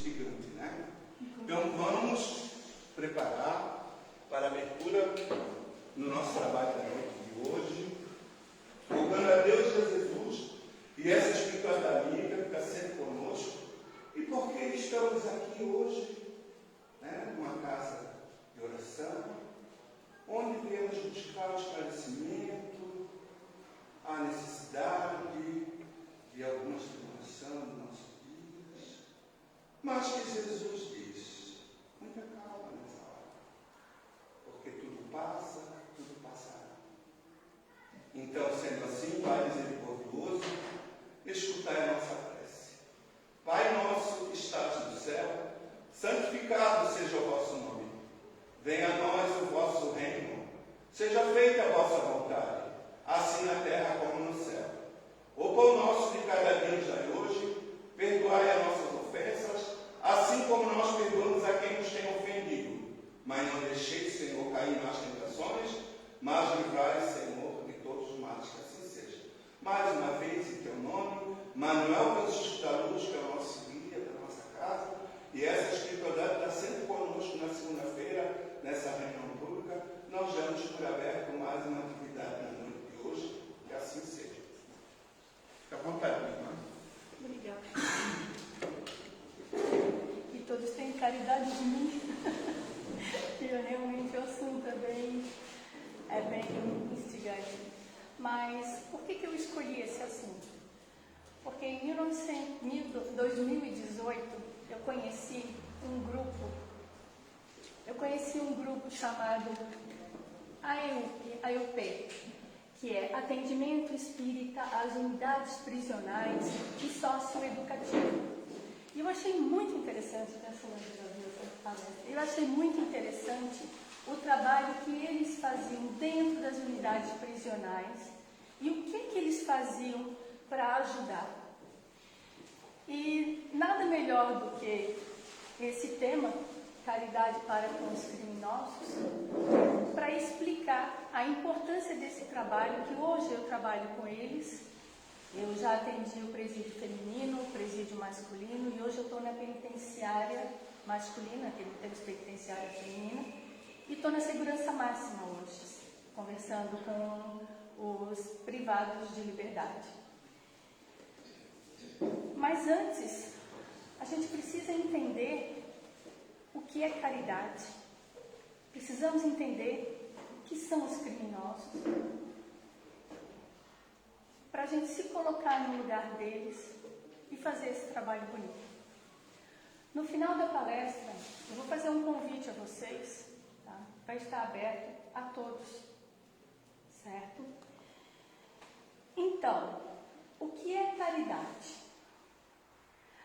gigante, né? Então vamos preparar para a abertura no nosso trabalho da noite de hoje, rogando a Deus e a Jesus e essa espiritualidade amiga que está sempre conosco. E por que estamos aqui hoje, né, numa casa de oração, onde viemos buscar o esclarecimento, a necessidade de alguma situação de nossas vidas, mas que Jesus diz: muita calma nessa hora, porque tudo passa, tudo passará. Então, sendo assim, Pai misericordioso, escutai a nossa prece. Pai nosso que estás no céu, santificado seja o vosso nome. Venha a nós o vosso reino. Seja feita a vossa vontade, assim na terra como no céu. O pão nosso de cada dia nos dai hoje. Perdoai as nossas ofensas, assim como nós perdoamos a quem nos tem ofendido. Mas não deixeis, Senhor, cair nas tentações, mas livrai, Senhor, de todos os males, que assim seja. Mais uma vez, em teu nome, Manuel Francisco da Luz, que é o nosso guia da nossa casa, e essa espiritualidade está sempre conosco na segunda-feira, nessa reunião pública. Nós damos por aberto mais uma atividade na noite de hoje, que assim seja. Fica à vontade, minha irmã. Obrigada. E todos têm caridade de mim. E realmente o assunto é bem instigante. Mas por que eu escolhi esse assunto? Porque em 2018 eu conheci um grupo chamado AEUP, que é Atendimento Espírita às Unidades Prisionais e Socioeducativo. E eu achei muito interessante, eu achei muito interessante o trabalho que eles faziam dentro das unidades prisionais e o que eles faziam para ajudar. E nada melhor do que esse tema, caridade para com os criminosos, para explicar a importância desse trabalho, que hoje eu trabalho com eles. Eu já atendi o presídio feminino, o presídio masculino, e hoje eu estou na penitenciária masculina, temos penitenciária feminina, e estou na segurança máxima hoje, conversando com os privados de liberdade. Mas antes, a gente precisa entender o que é caridade. Precisamos entender o que são os criminosos, para a gente se colocar no lugar deles e fazer esse trabalho bonito. No final da palestra, eu vou fazer um convite a vocês, tá? Vai estar aberto a todos, certo? Então, o que é caridade?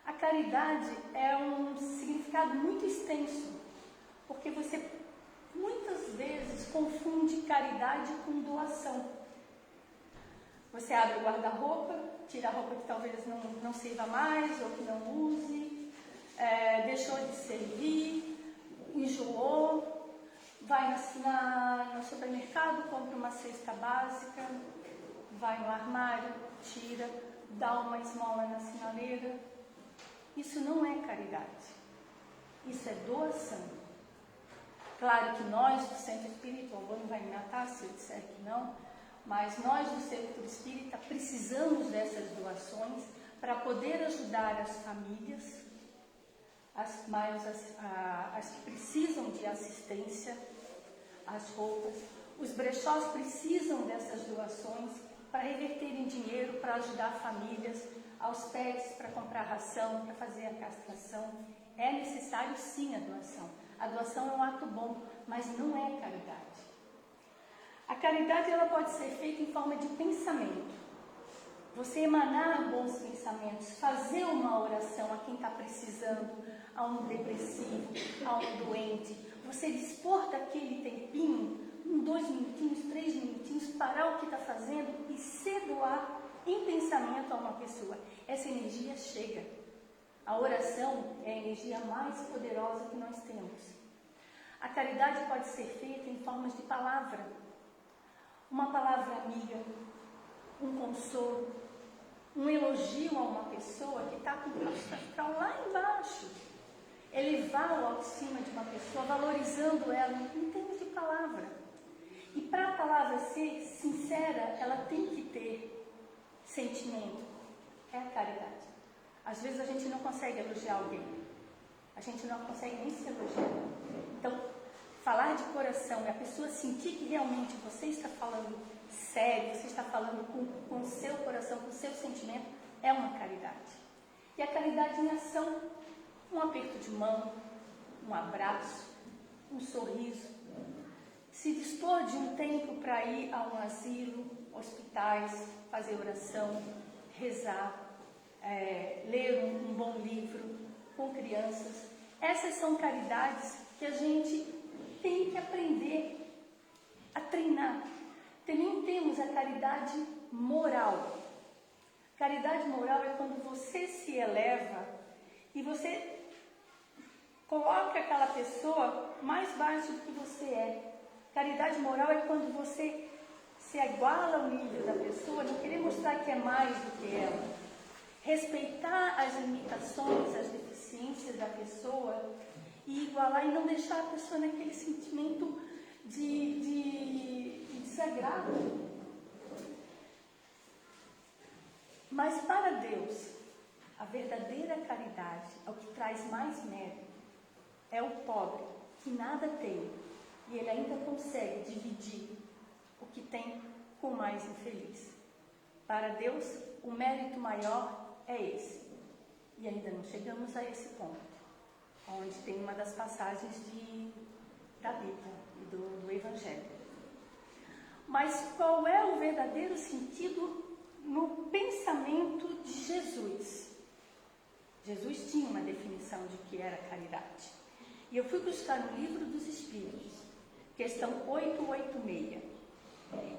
A caridade é um significado muito extenso, porque você muitas vezes confunde caridade com doação. Você abre o guarda-roupa, tira a roupa que talvez não sirva mais ou que não use, deixou de servir, enjoou, vai no supermercado, compra uma cesta básica, vai no armário, tira, dá uma esmola na sinaleira. Isso não é caridade, isso é doação. Claro que nós do Centro Espírita, o Albano vai me matar se eu disser que não, mas nós do Centro Espírita precisamos dessas doações para poder ajudar as famílias, as que precisam de assistência, as roupas. Os brechós precisam dessas doações para reverter em dinheiro, para ajudar famílias, aos pets, para comprar ração, para fazer a castração. É necessário sim a doação. A doação é um ato bom, mas não é caridade. A caridade ela pode ser feita em forma de pensamento. Você emanar bons pensamentos, fazer uma oração a quem está precisando, a um depressivo, a um doente. Você dispor daquele tempinho, 2 minutinhos, 3 minutinhos, parar o que está fazendo e se doar em pensamento a uma pessoa. Essa energia chega. A oração é a energia mais poderosa que nós temos. A caridade pode ser feita em formas de palavra. Uma palavra amiga, um consolo, um elogio a uma pessoa que está com o coração lá embaixo elevar a autoestima de uma pessoa, valorizando ela em termos de palavra. E para a palavra ser sincera, ela tem que ter sentimento. É a caridade. Às vezes a gente não consegue elogiar alguém. A gente não consegue nem se elogiar. Então, falar de coração e a pessoa sentir que realmente você está falando sério, você está falando com o seu coração, com o seu sentimento, é uma caridade. E a caridade em ação, um aperto de mão, um abraço, um sorriso, se dispor de um tempo para ir a um asilo, hospitais, fazer oração, rezar, ler um bom livro com crianças. Essas são caridades que a gente tem que aprender a treinar. Também temos a caridade moral. Caridade moral é quando você se eleva e você coloca aquela pessoa mais baixo do que você é. Caridade moral é quando você se iguala ao nível da pessoa, não querer mostrar que é mais do que ela. Respeitar as limitações, as deficiências da pessoa e igualar e não deixar a pessoa naquele sentimento de desagrado. Mas para Deus, a verdadeira caridade, é o que traz mais mérito, é o pobre que nada tem e ele ainda consegue dividir o que tem com o mais infeliz. Para Deus, o mérito maior é esse. E ainda não chegamos a esse ponto, onde tem uma das passagens da Bíblia e do Evangelho. Mas qual é o verdadeiro sentido no pensamento de Jesus? Jesus tinha uma definição de que era caridade. E eu fui buscar no Livro dos Espíritos, questão 886.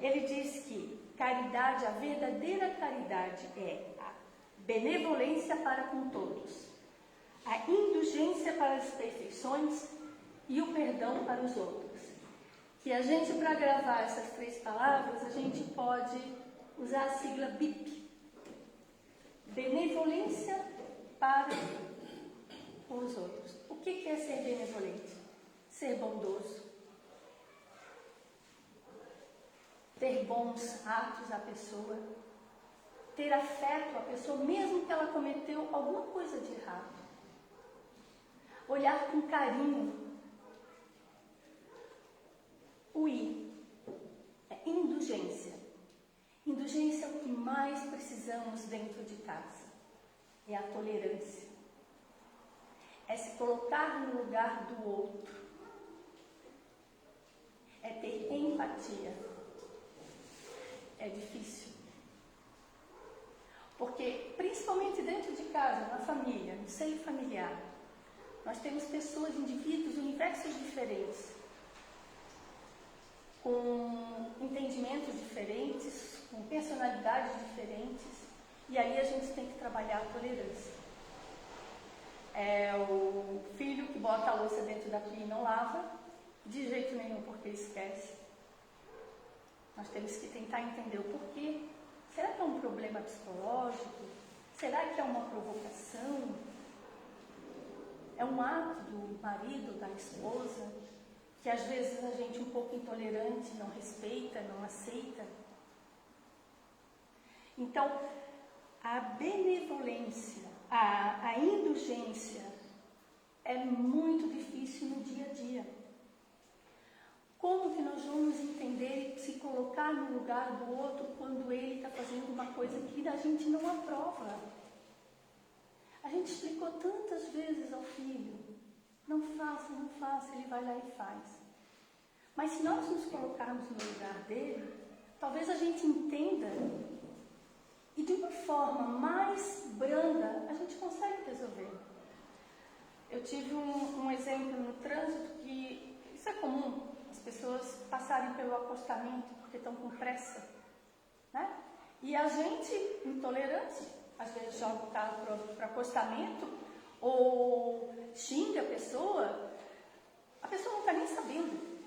Ele diz que caridade, a verdadeira caridade é a benevolência para com todos, a indulgência para as perfeições e o perdão para os outros. Que a gente, para gravar essas 3 palavras, a gente pode usar a sigla BIP. Benevolência para com os outros. O que é ser benevolente? Ser bondoso. Ter bons atos à pessoa. Ter afeto à pessoa, mesmo que ela cometeu alguma coisa de errado. Olhar com carinho. O I é indulgência. Indulgência é o que mais precisamos dentro de casa. É a tolerância. É se colocar no lugar do outro. É ter empatia. É difícil. Porque, principalmente dentro de casa, na família, no seio familiar, nós temos pessoas, indivíduos, universos diferentes, com entendimentos diferentes, com personalidades diferentes, e aí a gente tem que trabalhar a tolerância. É o filho que bota a louça dentro da pia e não lava, de jeito nenhum, porque esquece. Nós temos que tentar entender o porquê. Será que é um problema psicológico? Será que é uma provocação? É um ato do marido, da esposa, que às vezes a gente um pouco intolerante, não respeita, não aceita? Então, a benevolência, a indulgência é muito difícil no dia a dia. Como que nós vamos entender e se colocar no lugar do outro quando ele está fazendo uma coisa que a gente não aprova? A gente explicou tantas vezes ao filho, não faça, ele vai lá e faz. Mas se nós nos colocarmos no lugar dele, talvez a gente entenda e de uma forma mais branda a gente consegue resolver. Eu tive um exemplo no trânsito que isso é comum, as pessoas passarem pelo acostamento porque estão com pressa, né? E a gente, intolerante, às vezes joga o carro para o acostamento ou xinga a pessoa não está nem sabendo.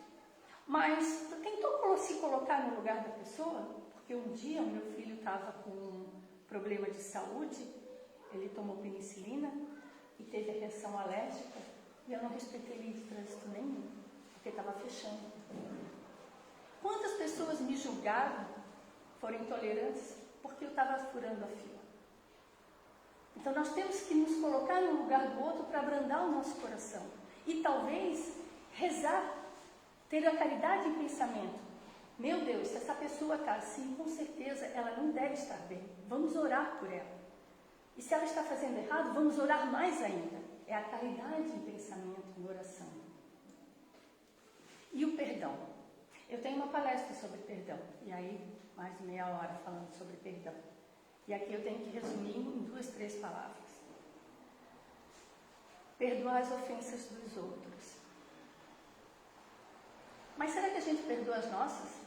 Mas tentou se colocar no lugar da pessoa, porque um dia o meu filho estava com um problema de saúde, ele tomou penicilina e teve a reação alérgica e eu não respeitei lei de trânsito nenhum, porque estava fechando. Quantas pessoas me julgaram, foram intolerantes, porque eu estava furando a fila? Então nós temos que nos colocar no lugar do outro para abrandar o nosso coração. E talvez rezar, ter a caridade em pensamento. Meu Deus, se essa pessoa está assim, com certeza ela não deve estar bem. Vamos orar por ela. E se ela está fazendo errado, vamos orar mais ainda. É a caridade em pensamento, em oração. E o perdão. Eu tenho uma palestra sobre perdão. E aí, mais de meia hora falando sobre perdão. E aqui eu tenho que resumir em 2, 3 palavras. Perdoar as ofensas dos outros. Mas será que a gente perdoa as nossas?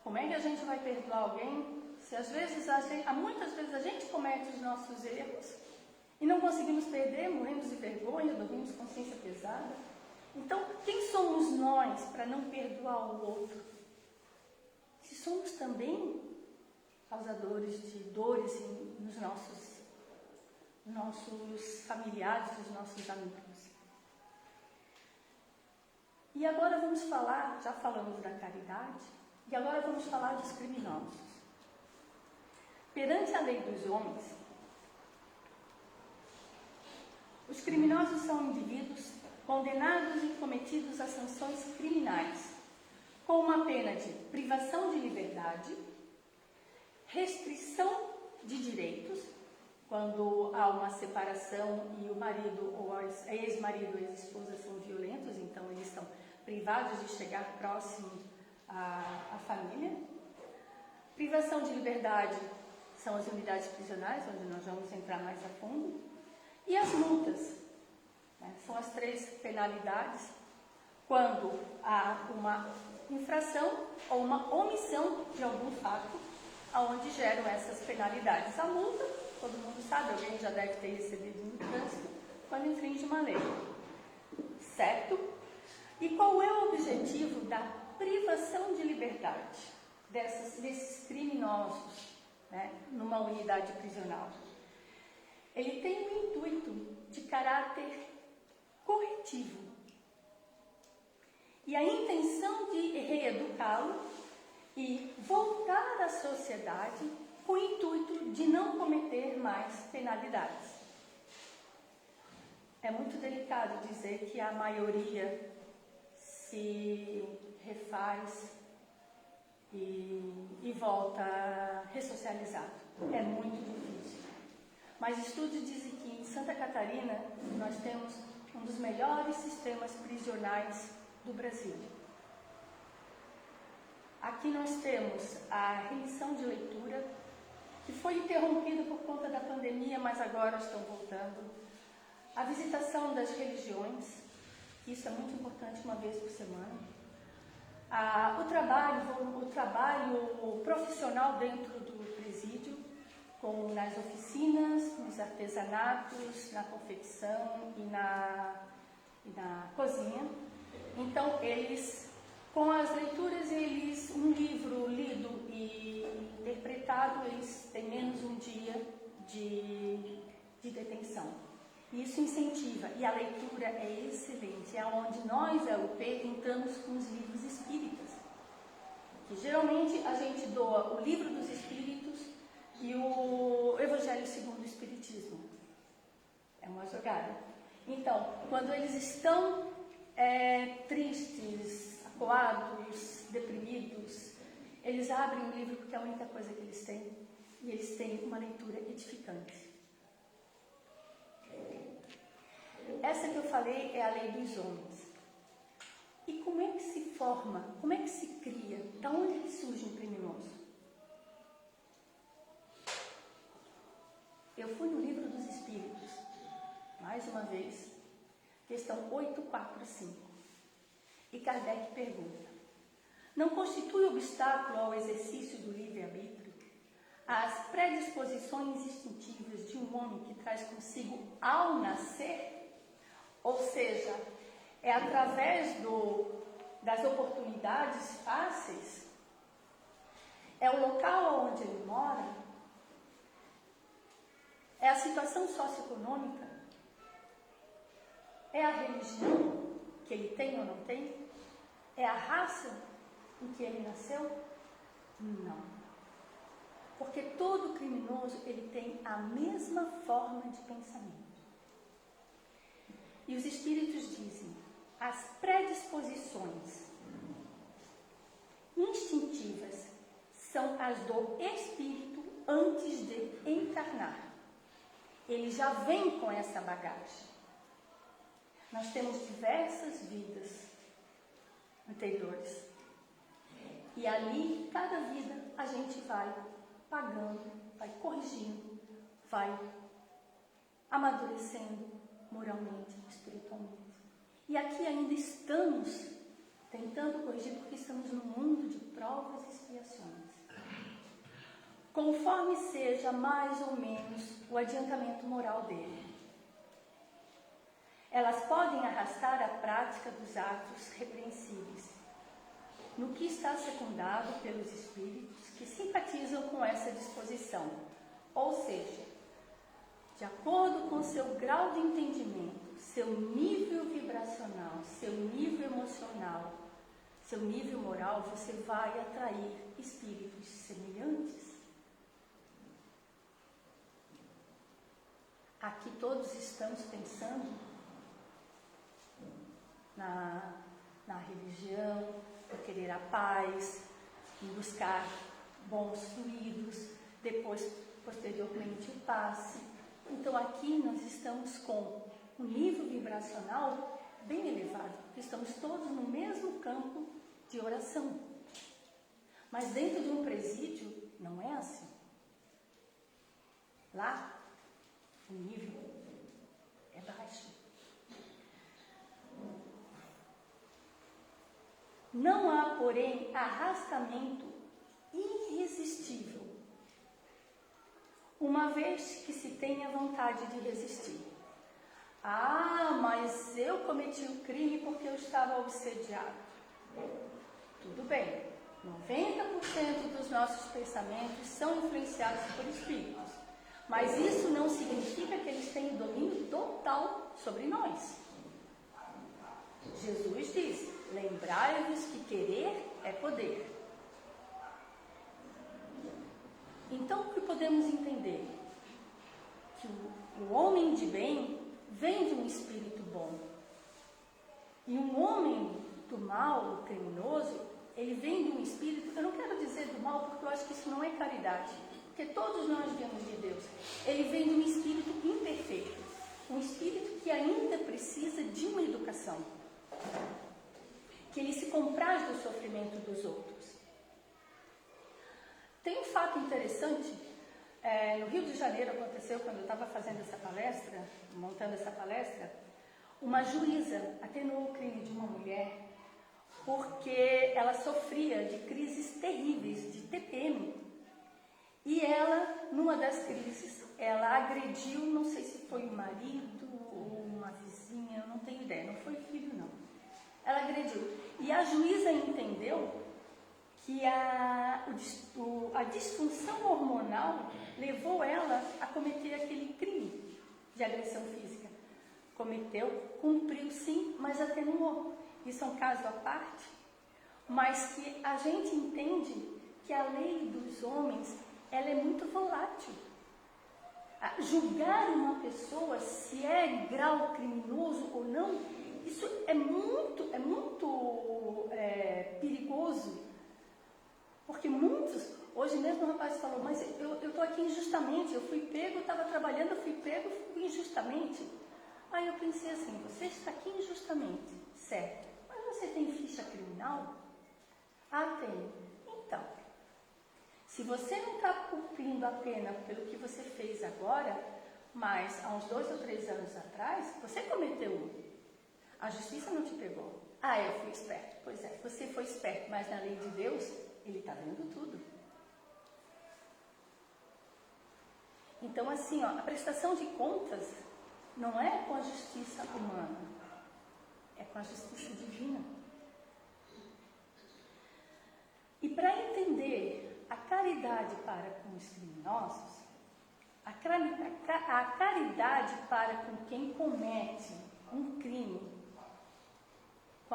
Como é que a gente vai perdoar alguém se às vezes muitas vezes a gente comete os nossos erros e não conseguimos perder, morremos de vergonha, dormimos com consciência pesada? Então, quem somos nós para não perdoar o outro? Se somos também causadores de dores nos nossos familiares, nos nossos amigos. E agora vamos falar, já falamos da caridade, e agora vamos falar dos criminosos. Perante a lei dos homens, os criminosos são indivíduos condenados e cometidos a sanções criminais, com uma pena de privação de liberdade, restrição de direitos, quando há uma separação e o marido ou a ex-marido ou ex-esposa são violentos, então eles estão privados de chegar próximo à família. Privação de liberdade são as unidades prisionais, onde nós vamos entrar mais a fundo. E as multas, né? São as 3 penalidades quando há uma infração ou uma omissão de algum fato aonde geram essas penalidades. A multa, todo mundo sabe, alguém já deve ter recebido no trânsito, quando infringe uma lei. Certo? E qual é o objetivo da privação de liberdade desses criminosos, né, numa unidade prisional? Ele tem um intuito de caráter corretivo e a intenção de reeducá-lo e voltar à sociedade com o intuito de não cometer mais penalidades. É muito delicado dizer que a maioria se refaz e volta ressocializado. É muito difícil. Mas estudos dizem que em Santa Catarina nós temos um dos melhores sistemas prisionais do Brasil. Aqui nós temos a remissão de leitura, que foi interrompida por conta da pandemia, mas agora estão voltando. A visitação das religiões, isso é muito importante, uma vez por semana. O trabalho profissional dentro do presídio, como nas oficinas, nos artesanatos, na confecção e na cozinha. Então, eles, com as leituras, um livro lido e interpretado, eles têm menos um dia de detenção. Isso incentiva, e a leitura é excelente, é onde nós, a UP, entramos com os livros espíritas. Que geralmente a gente doa o livro dos espíritos e o Evangelho segundo o Espiritismo. É uma jogada. Então, quando eles estão tristes, acuados, deprimidos, eles abrem o livro porque é a única coisa que eles têm, e eles têm uma leitura edificante. Essa que eu falei é a lei dos homens. E como é que se forma, como é que se cria, da onde que surge um criminoso? Eu fui no Livro dos Espíritos, mais uma vez, questão 845. E Kardec pergunta: não constitui obstáculo ao exercício do livre-arbítrio as predisposições instintivas de um homem que traz consigo ao nascer? Ou seja, é através das oportunidades fáceis? É o local onde ele mora? É a situação socioeconômica? É a religião que ele tem ou não tem? É a raça em que ele nasceu? Não. Porque todo criminoso, ele tem a mesma forma de pensamento. E os espíritos dizem, as predisposições instintivas são as do espírito antes de encarnar. Ele já vem com essa bagagem. Nós temos diversas vidas anteriores. E ali, cada vida, a gente vai pagando, vai corrigindo, vai amadurecendo moralmente, espiritualmente. E aqui ainda estamos tentando corrigir, porque estamos num mundo de provas e expiações. Conforme seja mais ou menos o adiantamento moral dele. Elas podem arrastar a prática dos atos repreensíveis, no que está secundado pelos espíritos que simpatizam com essa disposição, ou seja, de acordo com seu grau de entendimento, seu nível vibracional, seu nível emocional, seu nível moral, você vai atrair espíritos semelhantes. Aqui todos estamos pensando na religião, em querer a paz, em buscar bons fluidos, depois, posteriormente, o passe. Então, aqui nós estamos com um nível vibracional bem elevado, porque estamos todos no mesmo campo de oração. Mas dentro de um presídio, não é assim. Lá, o nível é baixo. Não há, porém, arrastamento irresistível, uma vez que se tenha vontade de resistir. Ah, mas eu cometi o crime porque eu estava obsediado. Tudo bem, 90% dos nossos pensamentos são influenciados por espíritos, mas isso não significa que eles têm domínio total sobre nós. Jesus disse, lembrai-vos que querer é poder. Então, o que podemos entender? Que o homem de bem vem de um espírito bom. E um homem do mal, o criminoso, ele vem de um espírito, eu não quero dizer do mal, porque eu acho que isso não é caridade, porque todos nós viemos de Deus. Ele vem de um espírito imperfeito, um espírito que ainda precisa de uma educação, que ele se compraz do sofrimento dos outros. Tem um fato interessante, no Rio de Janeiro aconteceu, quando eu estava fazendo essa palestra, montando essa palestra, uma juíza atenuou o crime de uma mulher porque ela sofria de crises terríveis de TPM. E ela, numa das crises, ela agrediu, não sei se foi o marido ou uma vizinha, eu não tenho ideia, não foi filho não. Ela agrediu. E a juíza entendeu que a disfunção hormonal levou ela a cometer aquele crime de agressão física. Cometeu, cumpriu sim, mas atenuou. Isso é um caso à parte, mas que a gente entende que a lei dos homens, ela é muito volátil. Julgar uma pessoa se é grau criminoso ou não, isso é muito perigoso. Porque muitos, hoje mesmo o rapaz falou, mas eu estou aqui injustamente, eu fui pego, eu estava trabalhando, eu fui pego, fui injustamente. Aí eu pensei assim, você está aqui injustamente, certo, mas você tem ficha criminal? Ah, tenho. Então, se você não está cumprindo a pena pelo que você fez agora, mas há uns 2 ou 3 anos atrás, você cometeu um. A justiça não te pegou. Ah, eu fui esperto. Pois é, você foi esperto, mas na lei de Deus, Ele está vendo tudo. Então, assim, a prestação de contas não é com a justiça humana, é com a justiça divina. E para entender a caridade para com os criminosos, a caridade para com quem comete um crime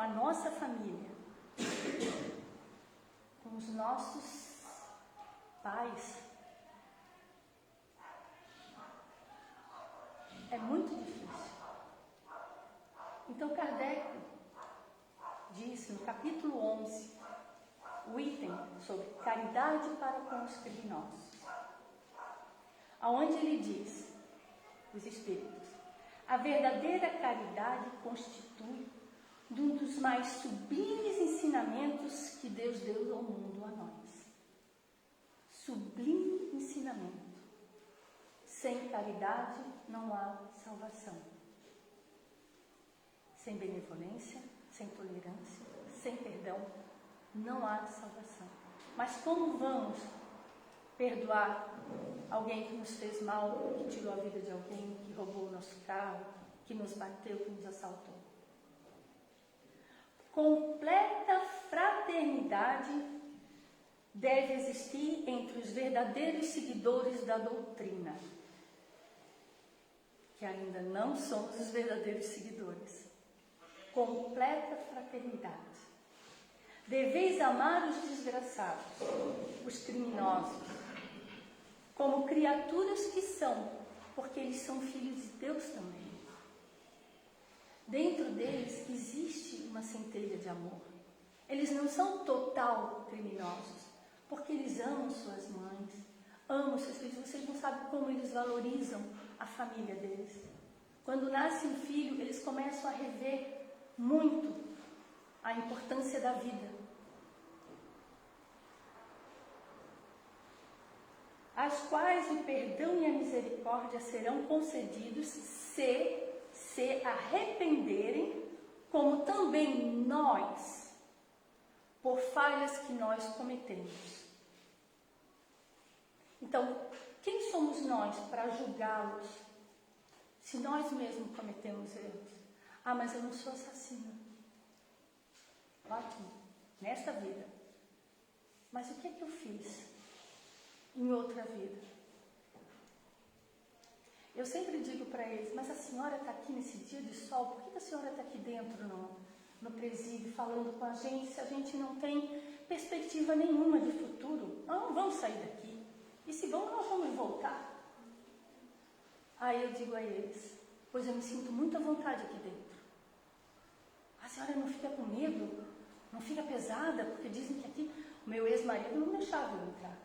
com a nossa família, com os nossos pais, é muito difícil. Então Kardec disse no capítulo 11, o item sobre caridade para com os criminosos, aonde ele diz, os espíritos, a verdadeira caridade constitui um dos mais sublimes ensinamentos que Deus deu ao mundo, a nós. Sublime ensinamento. Sem caridade não há salvação. Sem benevolência, sem tolerância, sem perdão, não há salvação. Mas como vamos perdoar alguém que nos fez mal, que tirou a vida de alguém, que roubou o nosso carro, que nos bateu, que nos assaltou? Completa fraternidade deve existir entre os verdadeiros seguidores da doutrina, que ainda não somos os verdadeiros seguidores. Completa fraternidade. Deveis amar os desgraçados, os criminosos, como criaturas que são, porque eles são filhos de Deus também. Dentro deles existe uma centelha de amor. Eles não são total criminosos, porque eles amam suas mães, amam seus filhos. Vocês não sabem como eles valorizam a família deles. Quando nasce um filho, eles começam a rever muito a importância da vida. As quais o perdão e a misericórdia serão concedidos se arrependerem, como também nós, por falhas que nós cometemos. Então, quem somos nós para julgá-los, se nós mesmos cometemos erros? Ah, mas eu não sou assassina. Ótimo, nesta vida. Mas o que é que eu fiz em outra vida? Eu sempre digo para eles, mas a senhora está aqui nesse dia de sol, por que a senhora está aqui dentro no presídio falando com a gente, se a gente não tem perspectiva nenhuma de futuro? Nós não vamos sair daqui. E se vamos, nós vamos voltar. Aí eu digo a eles, pois eu me sinto muito à vontade aqui dentro. A senhora não fica com medo? Não fica pesada? Porque dizem que aqui o meu ex-marido não deixava eu entrar,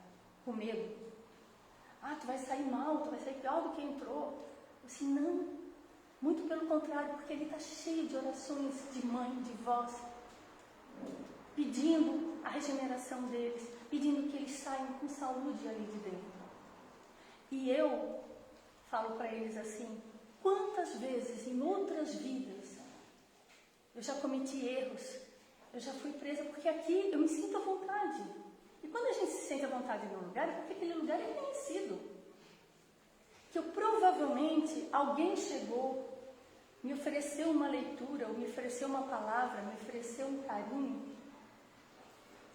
com medo. Ah, tu vai sair mal, tu vai sair pior do que entrou. Eu disse, não, muito pelo contrário, porque ele está cheio de orações de mãe, de vós, pedindo a regeneração deles, pedindo que eles saiam com saúde ali de dentro. E eu falo para eles assim, quantas vezes em outras vidas eu já cometi erros, eu já fui presa, porque aqui eu me sinto à vontade. E quando a gente se sente à vontade num lugar, é porque aquele lugar é conhecido. Que eu provavelmente, alguém chegou, me ofereceu uma leitura, ou me ofereceu uma palavra, me ofereceu um carinho,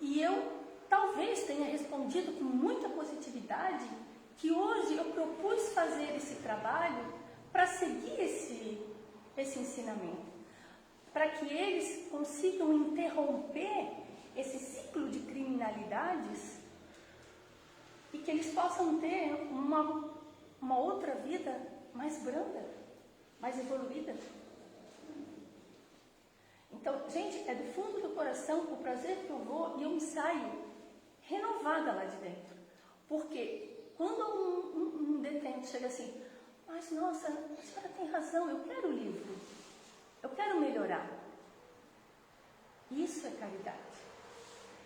e eu talvez tenha respondido com muita positividade, que hoje eu propus fazer esse trabalho para seguir esse ensinamento, para que eles consigam interromper esse ciclo de criminalidades e que eles possam ter uma outra vida mais branda, mais evoluída. Então, gente, é do fundo do coração o prazer que eu vou e eu me saio renovada lá de dentro. Porque quando um detento chega assim, mas nossa, a senhora tem razão, eu quero o livro, eu quero melhorar. Isso é caridade.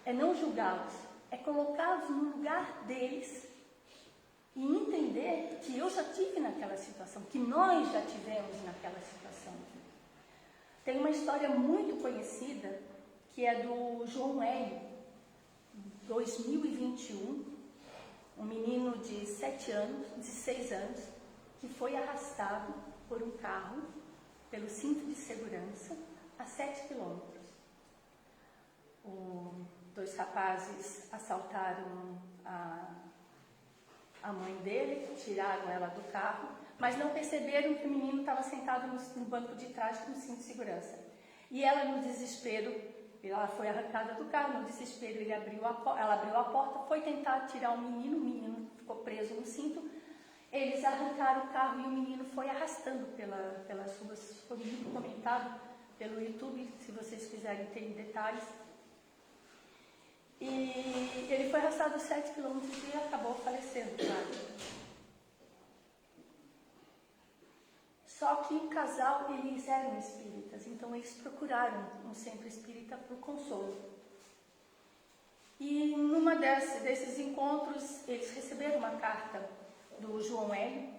É não julgá-los, é colocá-los no lugar deles e entender que eu já tive naquela situação, que nós já tivemos naquela situação. Tem uma história muito conhecida, que é do João Hélio, 2021, um menino de 6 anos, que foi arrastado por um carro, pelo cinto de segurança, a 7 quilômetros. 2 rapazes assaltaram a mãe dele, tiraram ela do carro, mas não perceberam que o menino estava sentado no banco de trás com o cinto de segurança. E ela, no desespero, ela foi arrancada do carro, no desespero ela abriu a porta, foi tentar tirar o menino ficou preso no cinto. Eles arrancaram o carro e o menino foi arrastando pelas ruas. Foi muito comentado pelo YouTube, se vocês quiserem ter detalhes. E ele foi arrastado 7 quilômetros e acabou falecendo, claro. Só que o casal, eles eram espíritas, então eles procuraram um centro espírita por consolo. E numa desses encontros, eles receberam uma carta do João Hélio,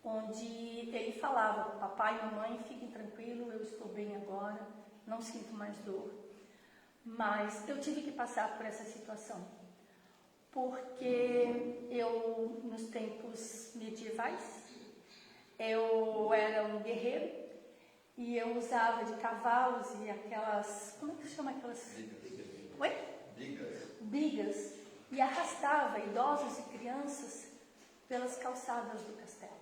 onde ele falava: papai e mamãe, fiquem tranquilos, eu estou bem agora, não sinto mais dor. Mas eu tive que passar por essa situação, porque eu, nos tempos medievais, eu era um guerreiro e eu usava de cavalos e aquelas... Como é que se chama aquelas? Oi? Bigas. E arrastava idosos e crianças pelas calçadas do castelo.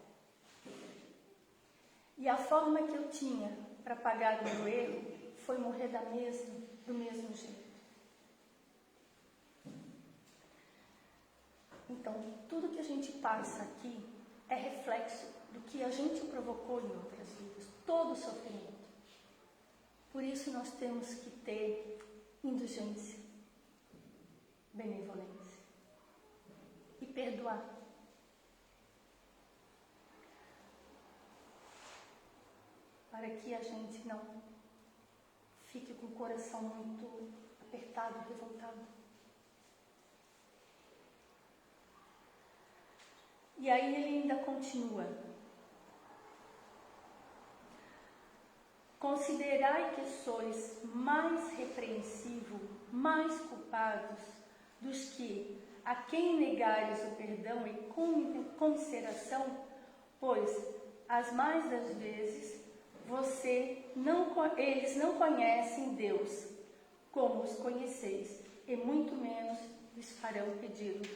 E a forma que eu tinha para pagar o meu erro foi morrer do mesmo jeito. Então, tudo que a gente passa aqui é reflexo do que a gente provocou em outras vidas, todo o sofrimento. Por isso nós temos que ter indulgência, benevolência e perdoar. Para que a gente não fique com o coração muito apertado, revoltado. E aí ele ainda continua. Considerai que sois mais repreensível, mais culpados dos que, a quem negares o perdão e consideração, pois, as mais das vezes, eles não conhecem Deus, como os conheceis, e muito menos lhes farão pedido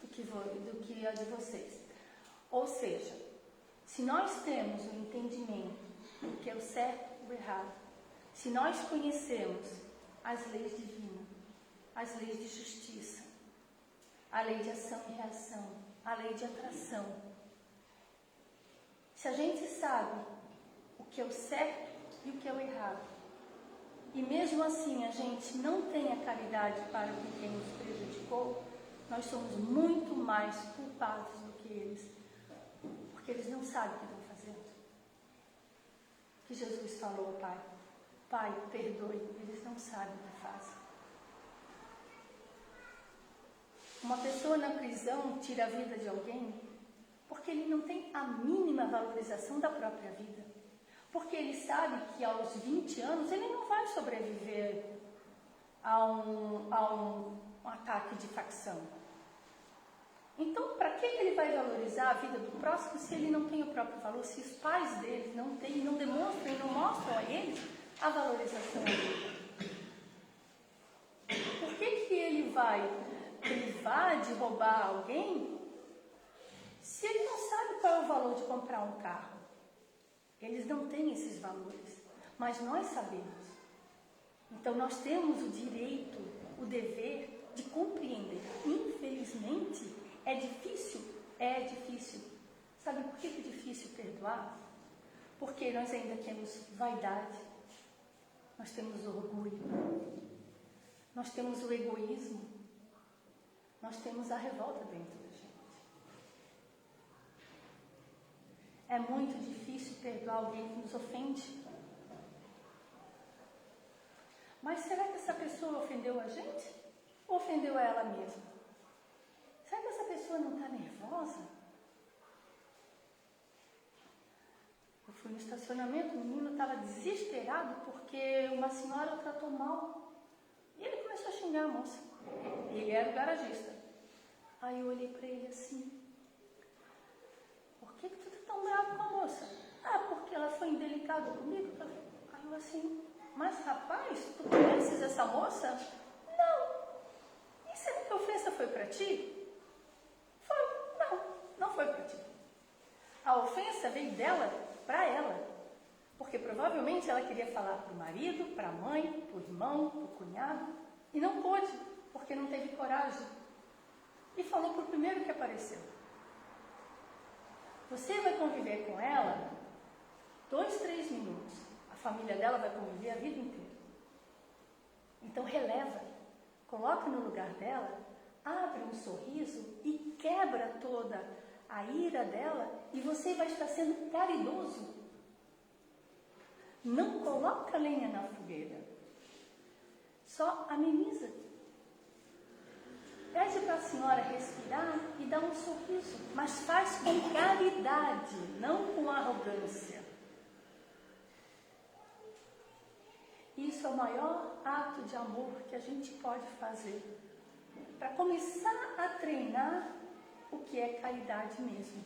do que a de vocês. Ou seja, se nós temos o entendimento do que é o certo e o errado, se nós conhecemos as leis divinas, as leis de justiça, a lei de ação e reação, a lei de atração, se a gente sabe o que é o certo e o que é o errado, e mesmo assim a gente não tem a caridade para com quem nos prejudicou, nós somos muito mais culpados do que eles, porque eles não sabem o que estão fazendo. Que Jesus falou ao Pai: Pai, perdoe, eles não sabem o que fazem. Uma pessoa na prisão tira a vida de alguém porque ele não tem a mínima valorização da própria vida. Porque ele sabe que aos 20 anos ele não vai sobreviver a um ataque de facção. Então, para que ele vai valorizar a vida do próximo se ele não tem o próprio valor, se os pais dele não têm, não demonstram e não mostram a eles a valorização dele? Por que ele vai privar de roubar alguém se ele não sabe qual é o valor de comprar um carro? Eles não têm esses valores, mas nós sabemos. Então nós temos o direito, o dever de compreender. Infelizmente, é difícil. Sabe por que é difícil perdoar? Porque nós ainda temos vaidade, nós temos orgulho, nós temos o egoísmo, nós temos a revolta dentro da gente. É muito difícil perdoar alguém que nos ofende. Mas será que essa pessoa ofendeu a gente? Ou ofendeu a ela mesma? Será que essa pessoa não está nervosa? Eu fui no estacionamento, o menino estava desesperado porque uma senhora o tratou mal. E ele começou a xingar a moça. Ele era o garagista. Aí eu olhei para ele assim: por que tu está tão bravo com a moça? Ah, porque ela foi indelicada comigo. Aí eu assim: mas rapaz, tu conheces essa moça? Não. E será que a ofensa foi para ti? Foi. Não foi para ti. A ofensa veio dela para ela. Porque Porque provavelmente ela queria falar para o marido, para a mãe, para o irmão, para o cunhado, e não pôde, porque não teve coragem. E falou para o primeiro que apareceu. Você vai conviver com ela 2, 3 minutos. A família dela vai conviver a vida inteira. Então releva, coloca no lugar dela, abre um sorriso e quebra toda a ira dela, e você vai estar sendo caridoso. Não coloca lenha na fogueira, só ameniza. Pede para a senhora respirar e dá um sorriso, mas faz com caridade, não com arrogância. Isso é o maior ato de amor que a gente pode fazer, para começar a treinar o que é caridade mesmo.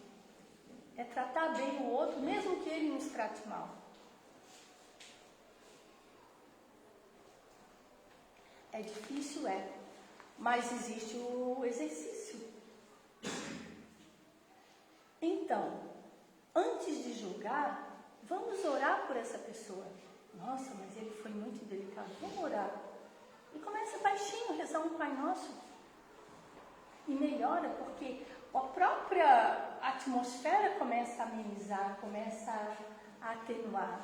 É tratar bem o outro, mesmo que ele nos trate mal. É difícil, mas existe o exercício. Então, antes de julgar, vamos orar por essa pessoa. Nossa, mas ele foi muito delicado. Vamos orar. E começa baixinho a rezar um Pai Nosso. E melhora, porque a própria atmosfera começa a amenizar, começa a atenuar.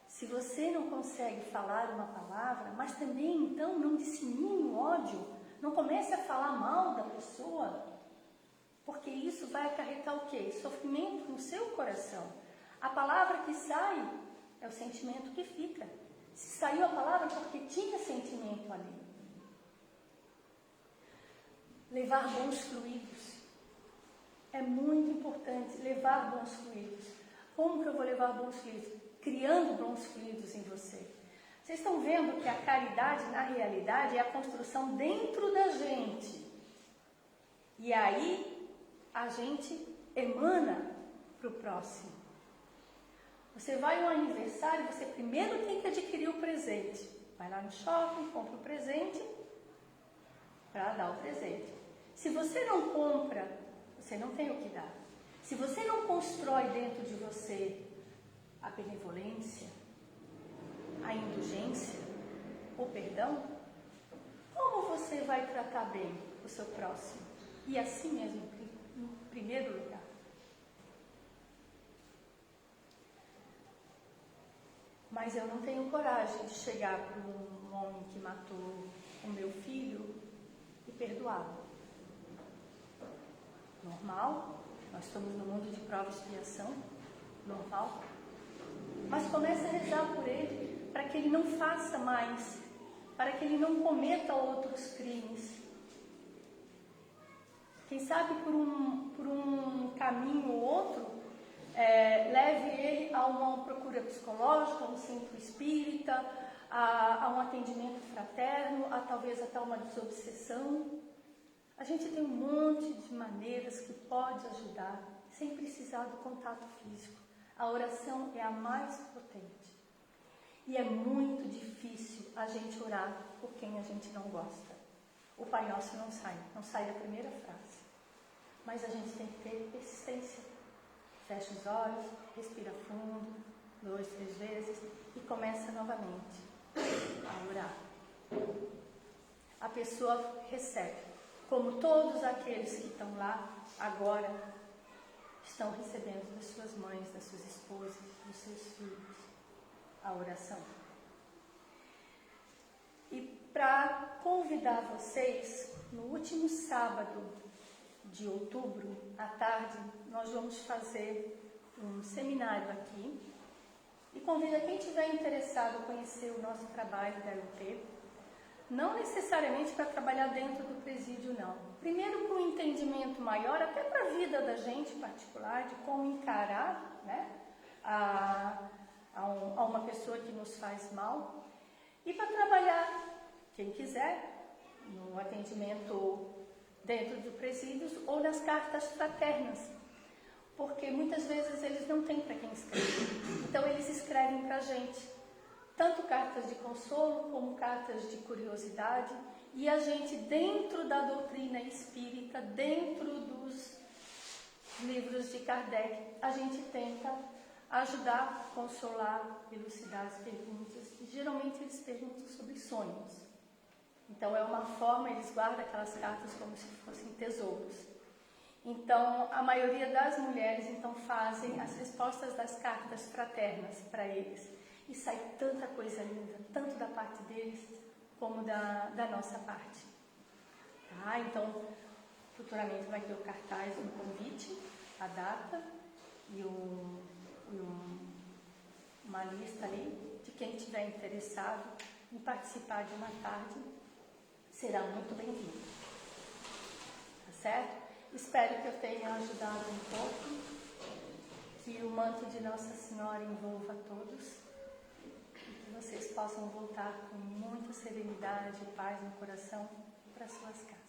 Se você não consegue falar uma palavra, mas também então não dissemine o ódio, não comece a falar mal da pessoa, porque isso vai acarretar o quê? Sofrimento no seu coração. A palavra que sai é o sentimento que fica. Se saiu a palavra é porque tinha sentimento ali. Levar bons fluidos. É muito importante levar bons fluidos. Como que eu vou levar bons fluidos? Criando bons fluidos em você. Vocês estão vendo que a caridade, na realidade, é a construção dentro da gente. E aí, a gente emana para o próximo. Você vai ao aniversário, você primeiro tem que adquirir o presente. Vai lá no shopping, compra o presente para dar o presente. Se você não compra, você não tem o que dar. Se você não constrói dentro de você a benevolência, a indulgência, o perdão, como você vai tratar bem o seu próximo? E assim mesmo, em primeiro lugar. Mas eu não tenho coragem de chegar para um homem que matou o meu filho e perdoá-lo. Normal, nós estamos no mundo de prova e expiação, normal. Mas comece a rezar por ele, para que ele não faça mais, para que ele não cometa outros crimes. Quem sabe por um caminho ou outro, leve ele a uma procura psicológica, a um centro espírita, a um atendimento fraterno, a talvez até uma desobsessão. A gente tem um monte de maneiras que pode ajudar, sem precisar do contato físico. A oração é a mais potente. E é muito difícil a gente orar por quem a gente não gosta. O Pai Nosso não sai da primeira frase. Mas a gente tem que ter persistência. Fecha os olhos, respira fundo, 2, 3 vezes e começa novamente a orar. A pessoa recebe, como todos aqueles que estão lá agora estão recebendo das suas mães, das suas esposas, dos seus filhos, a oração. E para convidar vocês, no último sábado de outubro, à tarde, nós vamos fazer um seminário aqui. E convido quem estiver interessado a conhecer o nosso trabalho da UT, não necessariamente para trabalhar dentro do presídio, não. Primeiro, para um entendimento maior, até para a vida da gente em particular, de como encarar, né, a uma pessoa que nos faz mal. E para trabalhar, quem quiser, no atendimento dentro do presídio ou nas cartas fraternas. Porque muitas vezes eles não têm para quem escrever. Então eles escrevem para a gente. Tanto cartas de consolo como cartas de curiosidade. E a gente, dentro da doutrina espírita, dentro dos livros de Kardec, a gente tenta ajudar, consolar, elucidar as perguntas. E, geralmente eles perguntam sobre sonhos. Então é uma forma, eles guardam aquelas cartas como se fossem tesouros. Então a maioria das mulheres então fazem as respostas das cartas fraternas para eles. E sai tanta coisa linda, tanto da parte deles como da nossa parte. Tá? Então, futuramente vai ter o cartaz, um convite, a data e uma lista ali de quem estiver interessado em participar de uma tarde, será muito bem-vindo. Tá certo? Espero que eu tenha ajudado um pouco, que o manto de Nossa Senhora envolva todos e que vocês possam voltar com muita serenidade e paz no coração para suas casas.